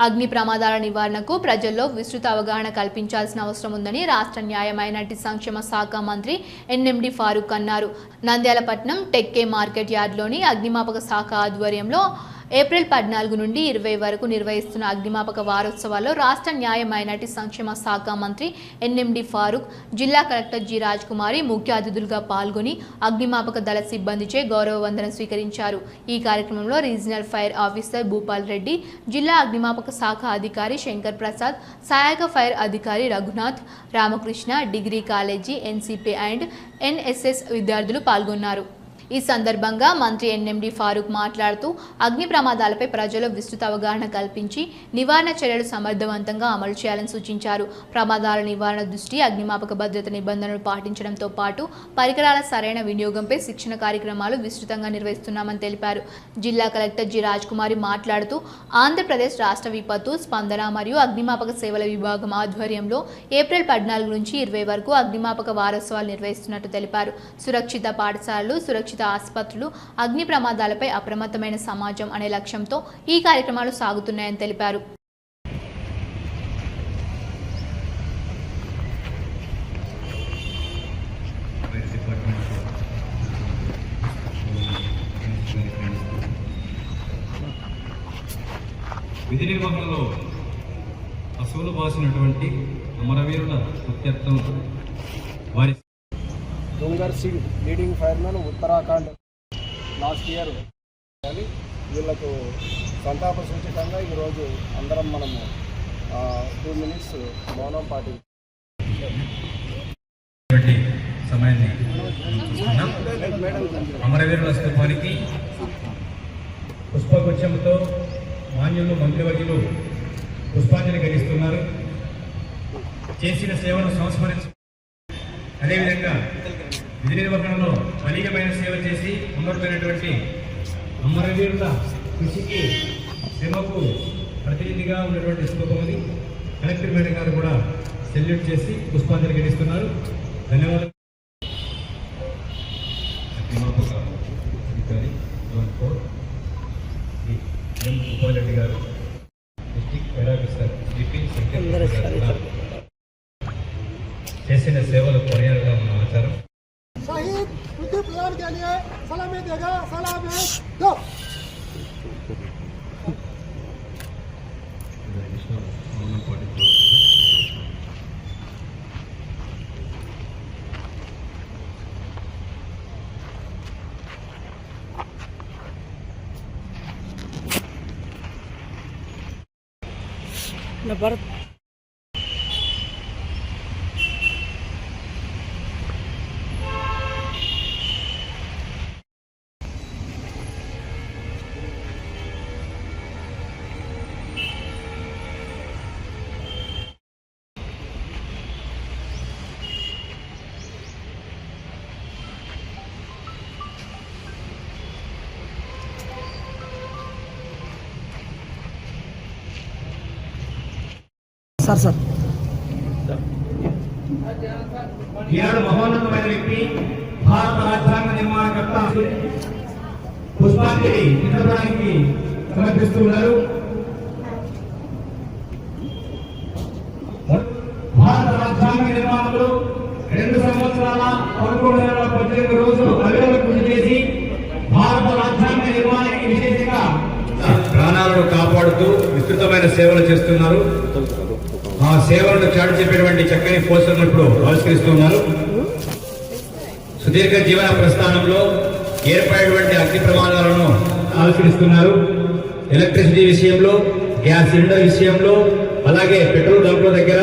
అగ్ని ప్రమాదాల నివారణకు ప్రజల్లో విస్తృత అవగాహన కల్పించాల్సిన అవసరం ఉందని రాష్ట్ర న్యాయ మైనారిటీ సంక్షేమ శాఖ మంత్రి ఎన్ఎండి ఫారూక్ అన్నారు. నంద్యాల పట్టణం టెక్కే మార్కెట్ యార్డ్లోని అగ్నిమాపక శాఖ ఆధ్వర్యంలో ఏప్రిల్ 14 నుండి 20 వరకు నిర్వహిస్తున్న అగ్నిమాపక వారోత్సవాల్లో రాష్ట్ర న్యాయ మైనారిటీ సంక్షేమ శాఖ మంత్రి ఎన్ఎండి ఫారూక్, జిల్లా కలెక్టర్ జి రాజ్కుమారి ముఖ్య అతిథులుగా పాల్గొని అగ్నిమాపక దళ సిబ్బందిచే గౌరవ వందనం స్వీకరించారు. ఈ కార్యక్రమంలో regional fire officer Bhupal Reddy, జిల్లా అగ్నిమాపక శాఖ అధికారి శంకర్ ప్రసాద్, సహాయక ఫైర్ అధికారి Raghunath, Ramakrishna, degree college, NCP and NSS విద్యార్థులు పాల్గొన్నారు. ఈ సందర్భంగా మంత్రి ఎన్ఎండి ఫారూక్ మాట్లాడుతూ అగ్ని ప్రమాదాలపై ప్రజలు విస్తృత అవగాహన కల్పించి నివారణ చర్యలు సమర్థవంతంగా అమలు చేయాలని సూచించారు. ప్రమాదాల నివారణ దృష్టి అగ్నిమాపక భద్రత నిబంధనలు పాటించడంతో పాటు పరికరాల సరైన వినియోగంపై శిక్షణ కార్యక్రమాలు విస్తృతంగా నిర్వహిస్తున్నామని తెలిపారు. జిల్లా కలెక్టర్ జి రాజ్కుమారి మాట్లాడుతూ ఆంధ్రప్రదేశ్ రాష్ట్ర విపత్తు స్పందన మరియు అగ్నిమాపక సేవల విభాగం ఆధ్వర్యంలో ఏప్రిల్ 14 నుంచి 20 వరకు అగ్నిమాపక వారోత్సవాలు నిర్వహిస్తున్నట్టు తెలిపారు. సురక్షిత పాఠశాలలు, సురక్షిత ఆసుపత్రులు, అగ్ని ప్రమాదాలపై అప్రమత్తమైన సమాజం అనే లక్ష్యంతో ఈ కార్యక్రమాలు సాగుతున్నాయని తెలిపారు. విధి నిర్వహణలో అసూలు బాసినటువంటి అమరవీరుల ప్రత్యర్థం వారి डोंगर Singh leading fireman Uttarakhand last year వీళ్ళకు సంతాప సూచకంగా ఈరోజు అందరం మనము 2 minutes మౌనం సమయాన్ని అమరవీరుల స్తూపానికి పుష్పగుచ్చంతో మాన్యులు మంత్రివర్యులు పుష్పాంజలి ఘటిస్తున్నారు. చేసిన సేవను సంస్మరించు అదేవిధంగా విధి నిర్వహణలో బలీయమైన సేవ చేసి అమరులైనటువంటి అమరవీరుల కృషికి శ్రమకు ప్రతినిధిగా ఉన్నటువంటి స్తూపమని కలెక్టర్ మేడం గారు కూడా సెల్యూట్ చేసి పుష్పాంజలి ఘటిస్తున్నారు. ధన్యవాదాలు. అధికారి భూపాల్ రెడ్డి గారు, డిస్ట్రిక్ట్ ఫైర్ ఆఫీసర్ చేసిన సేవలు కొనియాడడం మన ఆచారం. शहीद उनके प्रदान के लिए सलामी देगा, सलाम है दो। भारत सर ఈనాడు మహోన్నతమైన వ్యక్తి భారత రాజ్యాంగ నిర్మాణకర్త పుష్పాంజలి చిత్రపటానికి సమర్పిస్తున్నారు. భారత రాజ్యాంగ నిర్మాణంలో 2 సంవత్సరాల 11 నెలల 18 రోజులు అవిరత కృషి చేసి భారత రాజ్యాంగ నిర్మాణానికి విశేషంగా ప్రాణాలను కాపాడుతూ విస్తృతమైన సేవలు చేస్తున్నారు. ఆ సేవలను చాటి చెప్పేటువంటి చక్కని పోస్టర్లు ఇప్పుడు ఆవిష్కరిస్తున్నారు. సుదీర్ఘ జీవన ప్రస్థానంలో ఏర్పడేటువంటి అగ్ని ప్రమాదాలను ఆవిష్కరిస్తున్నారు. ఎలక్ట్రిసిటీ విషయంలో, గ్యాస్ సిలిండర్ విషయంలో, అలాగే పెట్రోల్ బంకుల దగ్గర,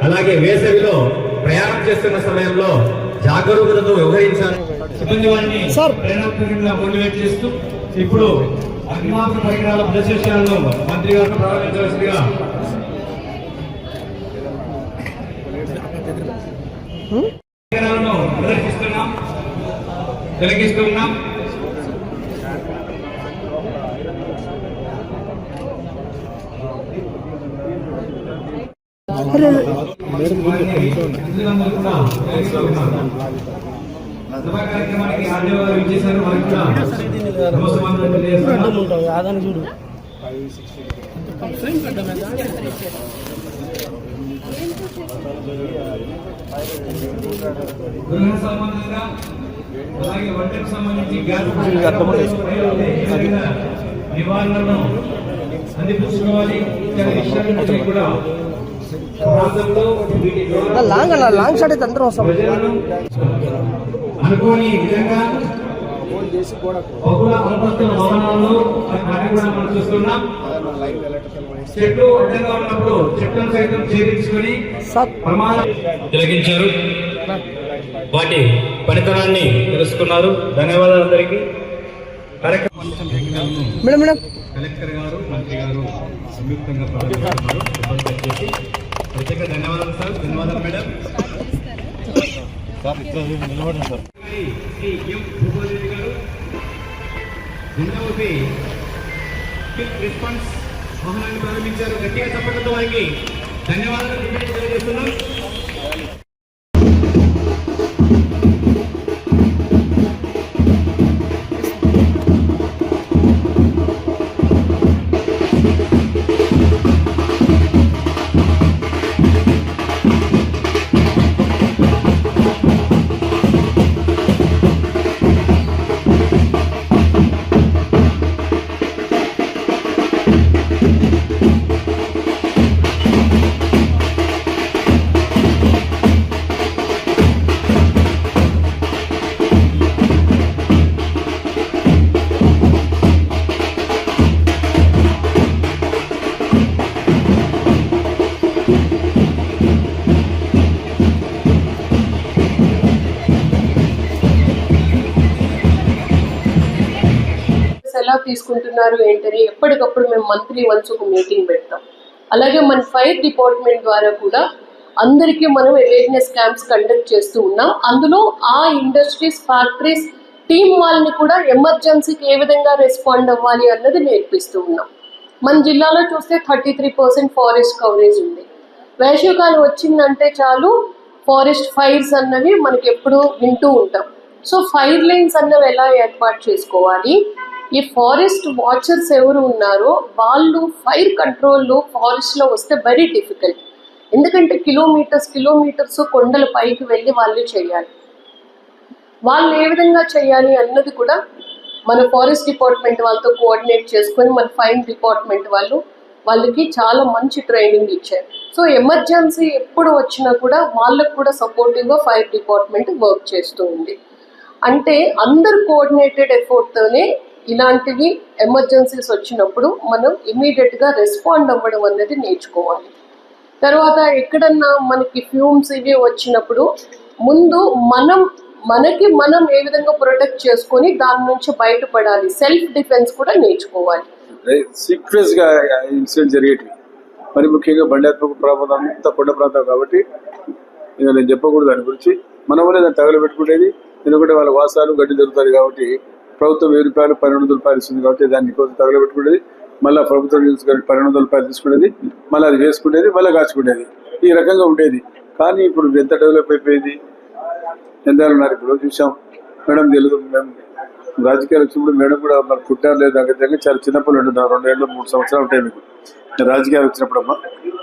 అలాగే వేసవిలో ప్రయాణం చేస్తున్న సమయంలో జాగరూకతతో వ్యవహరించాలి. సిబ్బంది వారిని ప్రేరణాత్మకంగా మోటివేట్ చేస్తూ ఇప్పుడు అగ్నిమాపక పరికరాల ప్రదర్శనలను మంత్రి గారు ప్రారంభించవలసిందిగా ప్రదర్శిస్తున్నాం, తిలకిస్తున్నాం. కార్యక్రమానికి ఆదేవారు ఇచ్చేసారు. మనకి కూడా చూడు గృహ సంబంధంగా అలాగే వంటకు సంబంధించి నివారణను అందిపుచ్చుకోవాలి. కూడా అనుకోని విధంగా బహుళ అంతస్తుల భవనాల్లో మనం చూస్తున్నాం. చెట్లు అడ్డంగా ఉన్నప్పుడు చెట్లను సైతం ఛేదించుకొని ప్రమాదం తిలకించారు. వాటి పనితనాన్ని తెలుసుకున్నారు. ధన్యవాదాలు అందరికీ. కలెక్టర్ గారు, మంత్రి గారు సంయుక్తంగా ప్రారంభిస్తున్నారు. ప్రత్యేక ధన్యవాదాలు సార్. ధన్యవాదాలు మేడం. రెస్పాన్స్ వాహనాన్ని ప్రారంభించారు. గట్టిగా చప్పట్లతో వారికి ధన్యవాదాలు తెలియజేస్తున్నాం. ఎలా తీసుకుంటున్నారు ఏంటని ఎప్పటికప్పుడు మేము మంత్లీ వన్స్ ఒక మీటింగ్ పెడతాం. అలాగే మన ఫైర్ డిపార్ట్మెంట్ ద్వారా కూడా అందరికీ మనం అవేర్నెస్ క్యాంప్స్ కండక్ట్ చేస్తూ ఉన్నాం. అందులో ఆ ఇండస్ట్రీస్, ఫ్యాక్టరీస్ టీమ్ వాళ్ళని కూడా ఎమర్జెన్సీకి ఏ విధంగా రెస్పాండ్ అవ్వాలి అన్నది నేర్పిస్తూ ఉన్నాం. మన జిల్లాలో చూస్తే 33% ఫారెస్ట్ కవరేజ్ ఉంది. వేసవికాలం వచ్చిందంటే చాలు ఫారెస్ట్ ఫైర్స్ అన్నవి మనకి ఎప్పుడు వింటూ ఉంటాం. సో ఫైర్ లైన్స్ అన్నవి ఎలా ఏర్పాటు చేసుకోవాలి, ఈ ఫారెస్ట్ వాచర్స్ ఎవరు ఉన్నారో వాళ్ళు ఫైర్ కంట్రోల్లో ఫారెస్ట్లో వస్తే వెరీ డిఫికల్ట్. ఎందుకంటే కిలోమీటర్స్ కొండల పైకి వెళ్ళి వాళ్ళు చేయాలి. వాళ్ళు ఏ విధంగా చేయాలి అన్నది కూడా మన ఫారెస్ట్ డిపార్ట్మెంట్ వాళ్ళతో కోఆర్డినేట్ చేసుకొని మన ఫైర్ డిపార్ట్మెంట్ వాళ్ళకి చాలా మంచి ట్రైనింగ్ ఇచ్చారు. సో ఎమర్జెన్సీ ఎప్పుడు వచ్చినా కూడా వాళ్ళకు కూడా సపోర్టివ్గా ఫైర్ డిపార్ట్మెంట్ వర్క్ చేస్తూ ఉంది. అంటే అందరు కోఆర్డినేటెడ్ ఎఫర్ట్తోనే ఇలాంటివి ఎమర్జెన్సీస్ వచ్చినప్పుడు మనం ఇమీడియట్గా రెస్పాండ్ అవ్వడం అనేది నేర్చుకోవాలి. తర్వాత ఎక్కడన్నా మనకి ఫ్యూమ్స్ ఇవి వచ్చినప్పుడు ముందు మనం ఏ విధంగా ప్రొటెక్ట్ చేసుకొని దాని నుంచి బయటపడాలి, సెల్ఫ్ డిఫెన్స్ కూడా నేర్చుకోవాలి. సీక్వెన్స్ గా ఇన్సిడెంట్ జరిగేవి మరి ముఖ్యంగా బండాత్మక ప్రాంతం అంతా కొండ ప్రాంతం కాబట్టి ఇక నేను చెప్పకూడదు దాని గురించి. మన వల్ల దాన్ని తగలబెట్టుకునేది, ఎందుకంటే వాళ్ళ వాసాలు గడ్డి దొరుకుతాయి కాబట్టి ప్రభుత్వం 1000 రూపాయలు 1200 రూపాయలు ఇస్తుంది కాబట్టి దాన్ని కోసం తగలబెట్టుకునేది. మళ్ళీ ప్రభుత్వం తీసుకుని 1200 రూపాయలు తీసుకునేది, మళ్ళీ అది వేసుకునేది, మళ్ళీ కాచుకునేది. ఈ రకంగా ఉండేది. కానీ ఇప్పుడు ఎంత డెవలప్ అయిపోయింది, ఎంత ఉన్నారు ఇప్పుడు చూసాం. మేడం తెలుగు, మేము రాజకీయాలు వచ్చినప్పుడు మేడం కూడా మనకు పుట్టారు లేదు దగ్గర చాలా చిన్నపిల్లలు ఉంటున్నారు. 2 ఏళ్ళు 3 సంవత్సరాలు ఉంటాయి మీకు రాజకీయాలు వచ్చినప్పుడు అమ్మా.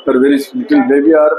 మరి వెరీ లిటిల్ బేబీ ఆర్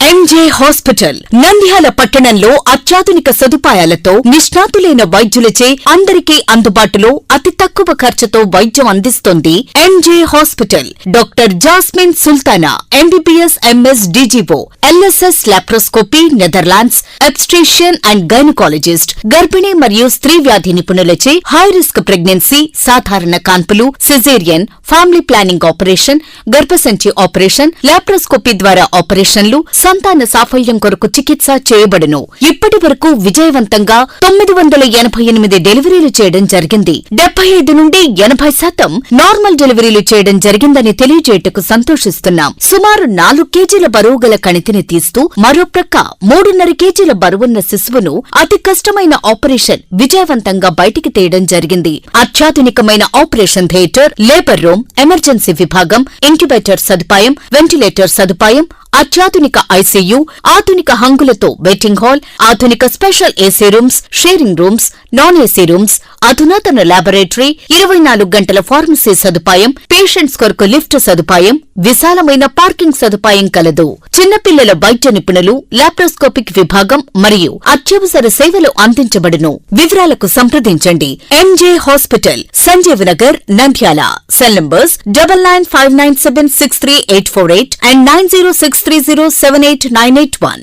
ఎంజే హాస్పిటల్ నంద్యాల పట్టణంలో అత్యాధునిక సదుపాయాలతో నిష్ణాతులైన వైద్యులచే అందరికీ అందుబాటులో అతి తక్కువ ఖర్చుతో వైద్యం అందిస్తోంది MJ hospital. Doctor Jasmine Sultana MBBS MS DGO, LSS laparoscopy, Netherlands, obstetrician and gynaecologist, గర్భిణీ మరియు స్త్రీ వ్యాధి నిపుణులచే హై రిస్క్ ప్రెగ్నెన్సీ, సాధారణ కాన్పులు, సిజేరియన్, ఫ్యామిలీ ప్లానింగ్ ఆపరేషన్, గర్భసంచి ఆపరేషన్, లాప్రోస్కోపీ ద్వారా ఆపరేషన్లు, సంతాన సాఫల్యం కొరకు చికిత్స చేయబడును. ఇప్పటి వరకు విజయవంతంగా 988 డెలివరీలు చేయడం జరిగింది. 75 నుండి 80% నార్మల్ డెలివరీలు చేయడం జరిగిందని తెలియజేయటకు సంతోషిస్తున్నాం. సుమారు 4 కేజీల బరువు గల కణితిని తీస్తూ మరో ప్రక్క 3.5 కేజీల బరువున్న శిశువును అతి కష్టమైన ఆపరేషన్ విజయవంతంగా బయటికి తీయడం జరిగింది. అత్యాధునికమైన operation theatre, labour room, emergency విభాగం, ఇంక్యుబేటర్ సదుపాయం, వెంటిలేటర్ సదుపాయం, అత్యాధునిక ఐసీయూ, ఆధునిక హంగులతో వెయిటింగ్ హాల్, ఆధునిక special AC rooms, sharing rooms, non AC rooms, అధునాతన లాబొరేటరీ, 24 గంటల ఫార్మసీ సదుపాయం, పేషెంట్స్ కొరకు లిఫ్ట్ సదుపాయం, విశాలమైన పార్కింగ్ సదుపాయం కలదు. చిన్నపిల్లల వైద్య నిపుణులు, లాప్రోస్కోపిక్ విభాగం మరియు అత్యవసర సేవలు అందించబడును. వివరాలకు సంప్రదించండి. MJ hospital, Sanjeev Nagar, Nandyal. Cell numbers 9959763848 and 9063078981.